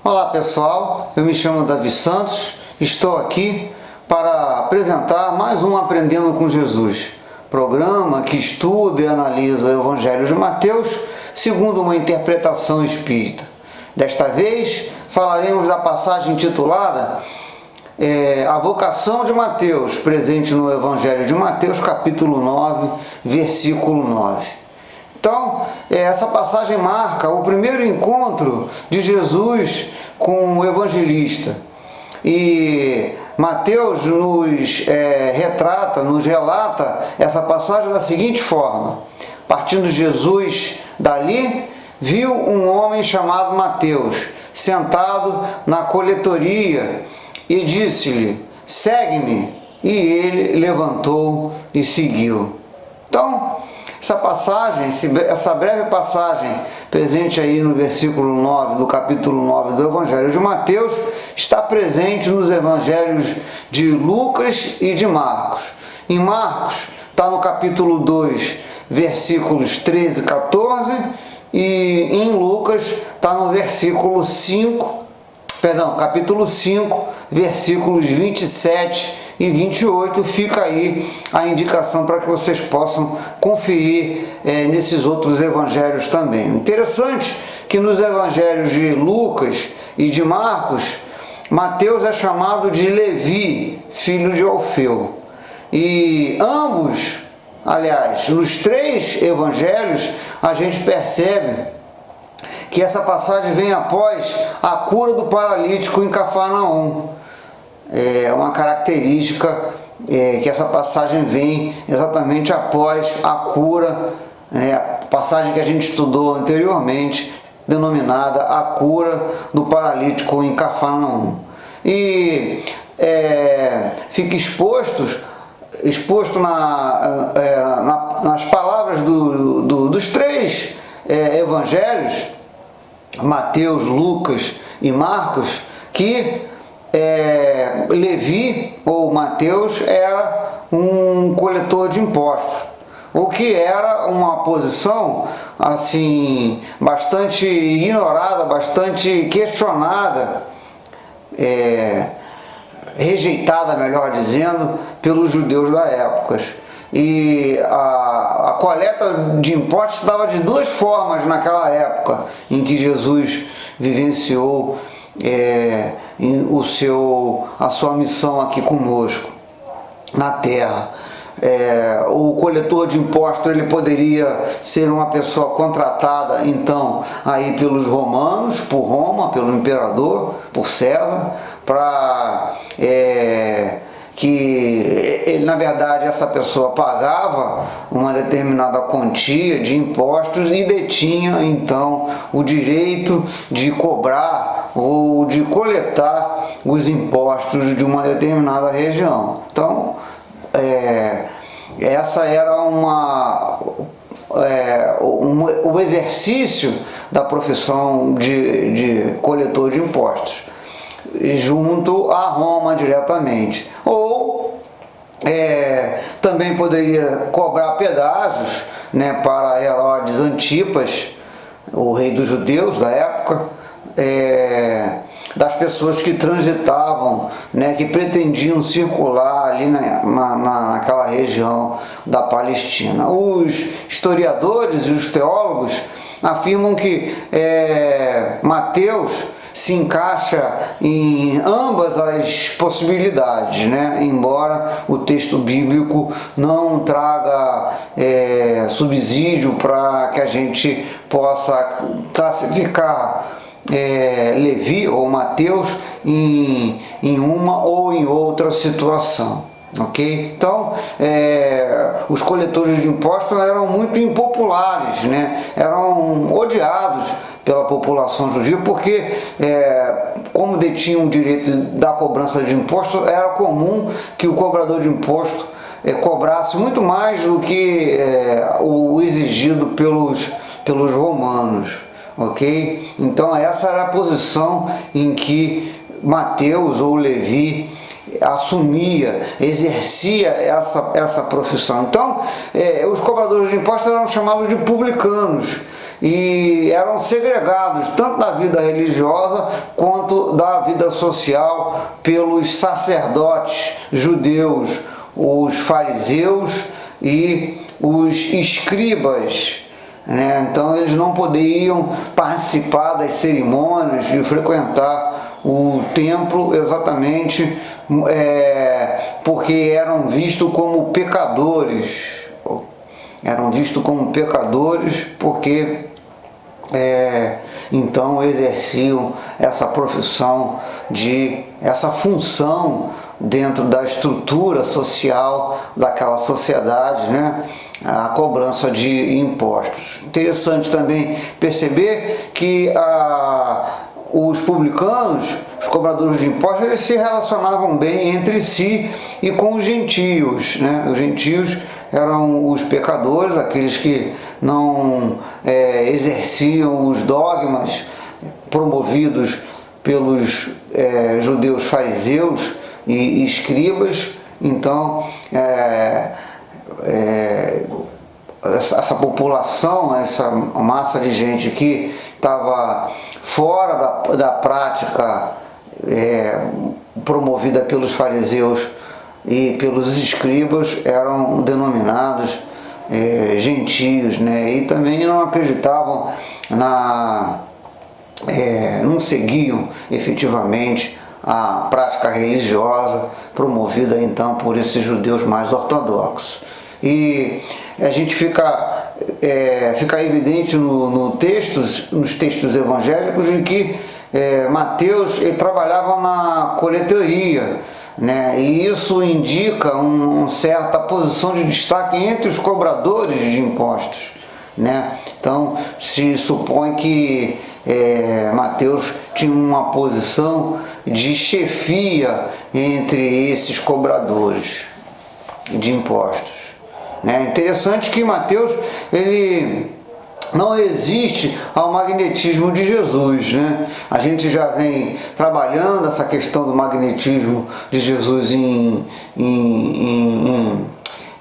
Olá pessoal, eu me chamo Davi Santos, estou aqui para apresentar mais um Aprendendo com Jesus, programa que estuda e analisa o Evangelho de Mateus segundo uma interpretação espírita. Desta vez falaremos da passagem intitulada A Vocação de Mateus, presente no Evangelho de Mateus, capítulo 9, versículo 9. Então, essa passagem marca o primeiro encontro de Jesus com o evangelista. E Mateus nos relata essa passagem da seguinte forma: partindo Jesus dali, viu um homem chamado Mateus, sentado na coletoria, e disse-lhe: segue-me. E ele levantou e seguiu. Então, essa breve passagem presente aí no versículo 9 do capítulo 9 do Evangelho de Mateus está presente nos Evangelhos de Lucas e de Marcos. Em Marcos está no capítulo 2, versículos 13 e 14, e em Lucas está no capítulo 5, versículos 27 e 28, fica aí a indicação para que vocês possam conferir nesses outros evangelhos também. Interessante que nos evangelhos de Lucas e de Marcos, Mateus é chamado de Levi, filho de Alfeu. E ambos, aliás, nos três evangelhos, a gente percebe que essa passagem vem após a cura do paralítico em Cafarnaum. É uma característica que essa passagem vem exatamente após a cura, a passagem que a gente estudou anteriormente, denominada a cura do paralítico em Cafarnaum. E fica exposto nas palavras dos três evangelhos, Mateus, Lucas e Marcos, que Levi ou Mateus era um coletor de impostos, o que era uma posição assim bastante ignorada, bastante questionada, rejeitada, melhor dizendo, pelos judeus da época. E a coleta de impostos se dava de duas formas naquela época em que Jesus vivenciou a sua missão aqui conosco na terra. O coletor de impostos ele poderia ser uma pessoa contratada então aí pelos romanos, por Roma, pelo imperador, por César, para que ele, na verdade, essa pessoa pagava uma determinada quantia de impostos e detinha então o direito de cobrar ou de coletar os impostos de uma determinada região. Então, essa era o exercício da profissão de coletor de impostos, junto a Roma diretamente. Ou também poderia cobrar pedágios, para Herodes Antipas, o rei dos judeus da época, das pessoas que transitavam, que pretendiam circular ali naquela região da Palestina. Os historiadores e os teólogos afirmam que Mateus se encaixa em ambas as possibilidades, embora o texto bíblico não traga subsídio para que a gente possa classificar Levi ou Mateus em uma ou em outra situação. Ok? Então, os coletores de impostos eram muito impopulares, eram odiados pela população judia, porque como detinham o direito da cobrança de imposto, era comum que o cobrador de imposto cobrasse muito mais do que o exigido pelos romanos. Ok? Então essa era a posição em que Mateus ou Levi exercia essa profissão. Então os cobradores de impostos eram chamados de publicanos, e eram segregados tanto da vida religiosa quanto da vida social pelos sacerdotes judeus, os fariseus e os escribas, né? Então eles não poderiam participar das cerimônias e frequentar o templo exatamente porque eram vistos como pecadores. Eram vistos como pecadores porque então exerciam essa profissão essa função dentro da estrutura social daquela sociedade, né? A cobrança de impostos. Interessante também perceber que os publicanos, os cobradores de impostos, eles se relacionavam bem entre si e com os gentios, né? Os gentios eram os pecadores, aqueles que não exerciam os dogmas promovidos pelos judeus fariseus e escribas. Então essa população, essa massa de gente que estava fora da prática promovida pelos fariseus e pelos escribas, eram denominados gentios, né? E também não acreditavam não seguiam efetivamente a prática religiosa promovida então por esses judeus mais ortodoxos. E a gente fica evidente nos textos evangélicos de que Mateus ele trabalhava na coletoria, né? E isso indica uma certa posição de destaque entre os cobradores de impostos, né? Então se supõe que Mateus tinha uma posição de chefia entre esses cobradores de impostos, né? Interessante que Mateus ele não resiste ao magnetismo de Jesus, né? A gente já vem trabalhando essa questão do magnetismo de Jesus em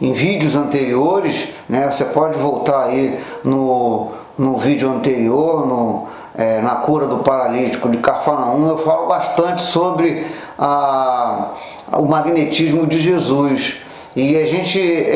vídeos anteriores, né? Você pode voltar aí no vídeo anterior, na cura do paralítico de Cafarnaum, eu falo bastante sobre o magnetismo de Jesus. E a gente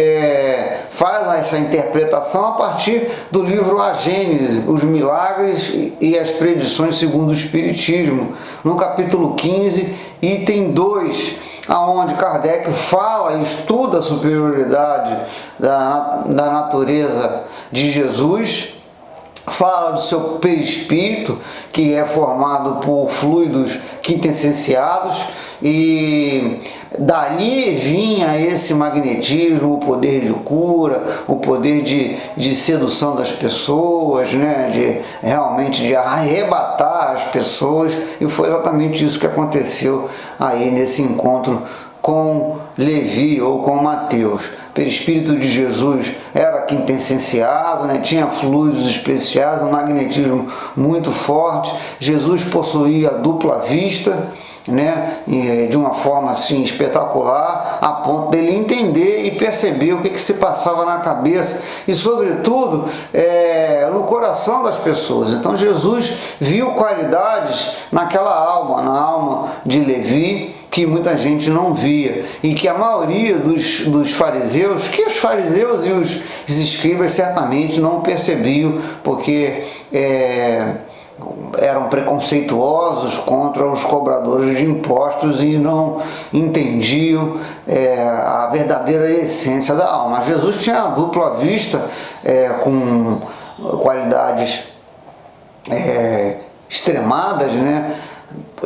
faz essa interpretação a partir do livro A Gênese, os milagres e as predições segundo o Espiritismo, no capítulo 15, item 2, aonde Kardec fala e estuda a superioridade da natureza de Jesus, fala do seu perispírito, que é formado por fluidos quintessenciados, e dali vinha esse magnetismo, o poder de cura, o poder de sedução das pessoas, né? Realmente arrebatar as pessoas, e foi exatamente isso que aconteceu aí nesse encontro com Levi ou com Mateus. O perispírito de Jesus era quintessenciado, né? Tinha fluidos especiais, um magnetismo muito forte. Jesus possuía dupla vista, né? E de uma forma assim espetacular, a ponto dele entender e perceber o que se passava na cabeça e sobretudo no coração das pessoas. Então Jesus viu qualidades naquela alma, na alma de Levi, que muita gente não via, e que a maioria dos fariseus, que os fariseus e os escribas certamente não percebiam, porque eram preconceituosos contra os cobradores de impostos e não entendiam a verdadeira essência da alma. Mas Jesus tinha a dupla vista, com qualidades extremadas, né?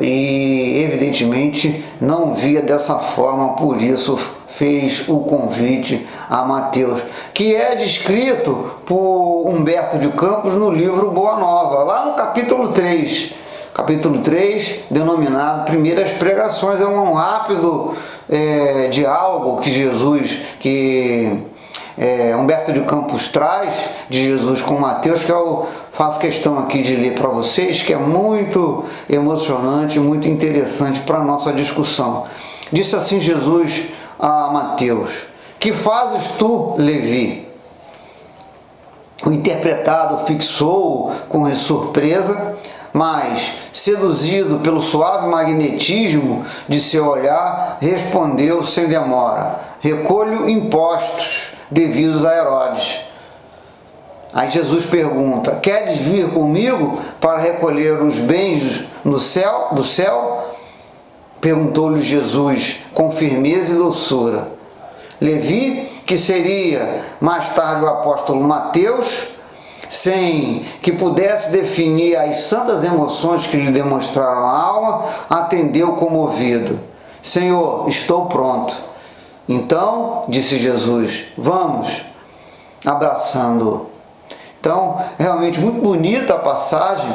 E evidentemente não via dessa forma, por isso fez o convite a Mateus, que é descrito por Humberto de Campos no livro Boa Nova, lá no capítulo 3, denominado Primeiras Pregações. É um rápido diálogo que Humberto de Campos traz de Jesus com Mateus, que eu faço questão aqui de ler para vocês, que é muito emocionante, muito interessante para a nossa discussão. Disse assim Jesus a Mateus: que fazes tu, Levi? o interpretado fixou com surpresa, mas, seduzido pelo suave magnetismo de seu olhar, respondeu sem demora: recolho impostos devidos a Herodes. Aí Jesus pergunta: queres vir comigo para recolher os bens do céu? Perguntou-lhe Jesus com firmeza e doçura. Levi, que seria mais tarde o apóstolo Mateus, sem que pudesse definir as santas emoções que lhe demonstraram a alma, atendeu comovido: Senhor, estou pronto. Então, disse Jesus, vamos, abraçando-o. Então, realmente muito bonita a passagem,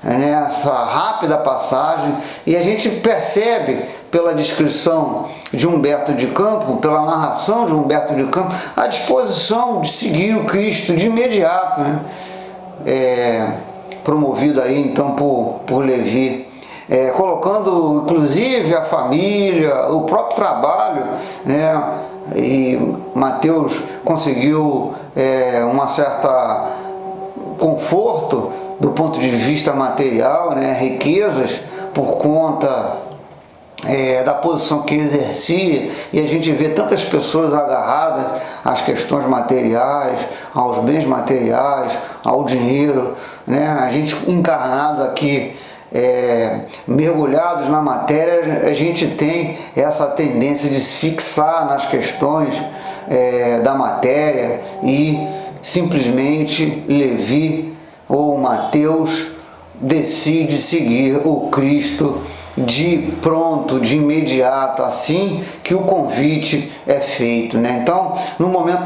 né? Essa rápida passagem, e a gente percebe pela descrição de Humberto de Campos, pela narração de Humberto de Campos, a disposição de seguir o Cristo de imediato, né? Promovido aí então por Levi, colocando inclusive a família, o próprio trabalho, né? E Mateus conseguiu uma certa conforto do ponto de vista material, né? Riquezas por conta da posição que exercia, e a gente vê tantas pessoas agarradas às questões materiais, aos bens materiais, ao dinheiro, né? A gente encarnados aqui, mergulhados na matéria, a gente tem essa tendência de se fixar nas questões da matéria, e simplesmente Levi ou Mateus decide seguir o Cristo de pronto, de imediato, assim que o convite é feito, né? Então, no momento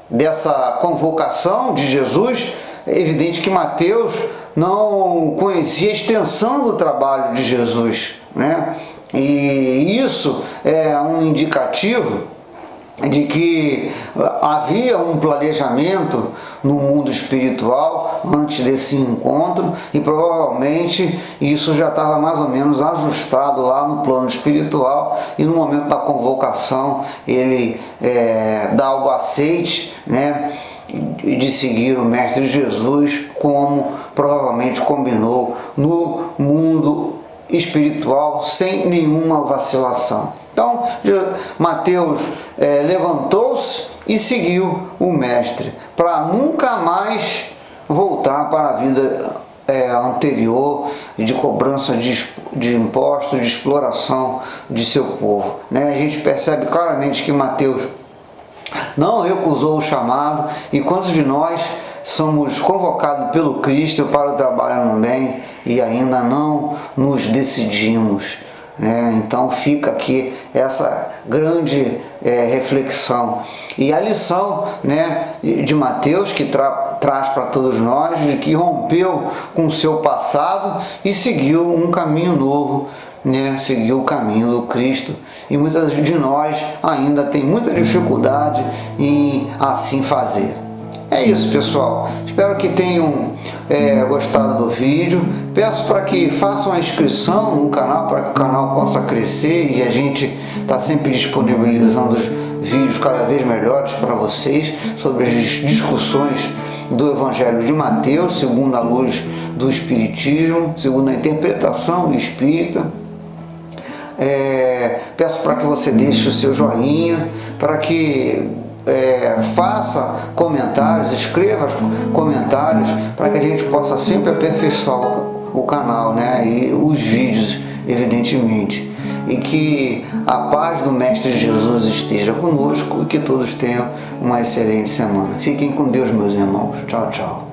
dessa convocação de Jesus, é evidente que Mateus não conhecia a extensão do trabalho de Jesus, né? E isso é um indicativo de que havia um planejamento no mundo espiritual antes desse encontro, e provavelmente isso já estava mais ou menos ajustado lá no plano espiritual, e no momento da convocação ele dá o aceite, né, de seguir o Mestre Jesus, como provavelmente combinou no mundo espiritual, sem nenhuma vacilação. Então, Mateus levantou-se e seguiu o Mestre, para nunca mais voltar para a vida anterior de cobrança de impostos, de exploração de seu povo, né? A gente percebe claramente que Mateus não recusou o chamado, e quantos de nós somos convocados pelo Cristo para o trabalho no bem e ainda não nos decidimos, né? Então fica aqui essa grande reflexão, e a lição, né, de Mateus, que traz para todos nós, de que rompeu com o seu passado e seguiu um caminho novo, né? Seguiu o caminho do Cristo, e muitas de nós ainda tem muita dificuldade em assim fazer. É isso, pessoal, espero que tenham gostado do vídeo. Peço para que façam a inscrição no canal, para que o canal possa crescer, e a gente está sempre disponibilizando os vídeos cada vez melhores para vocês sobre as discussões do Evangelho de Mateus, segundo a luz do Espiritismo, segundo a interpretação espírita. Peço para que você deixe o seu joinha, para que faça comentários, escreva comentários, para que a gente possa sempre aperfeiçoar o canal, né? E os vídeos, evidentemente. E que a paz do Mestre Jesus esteja conosco, e que todos tenham uma excelente semana. Fiquem com Deus, meus irmãos. Tchau, tchau.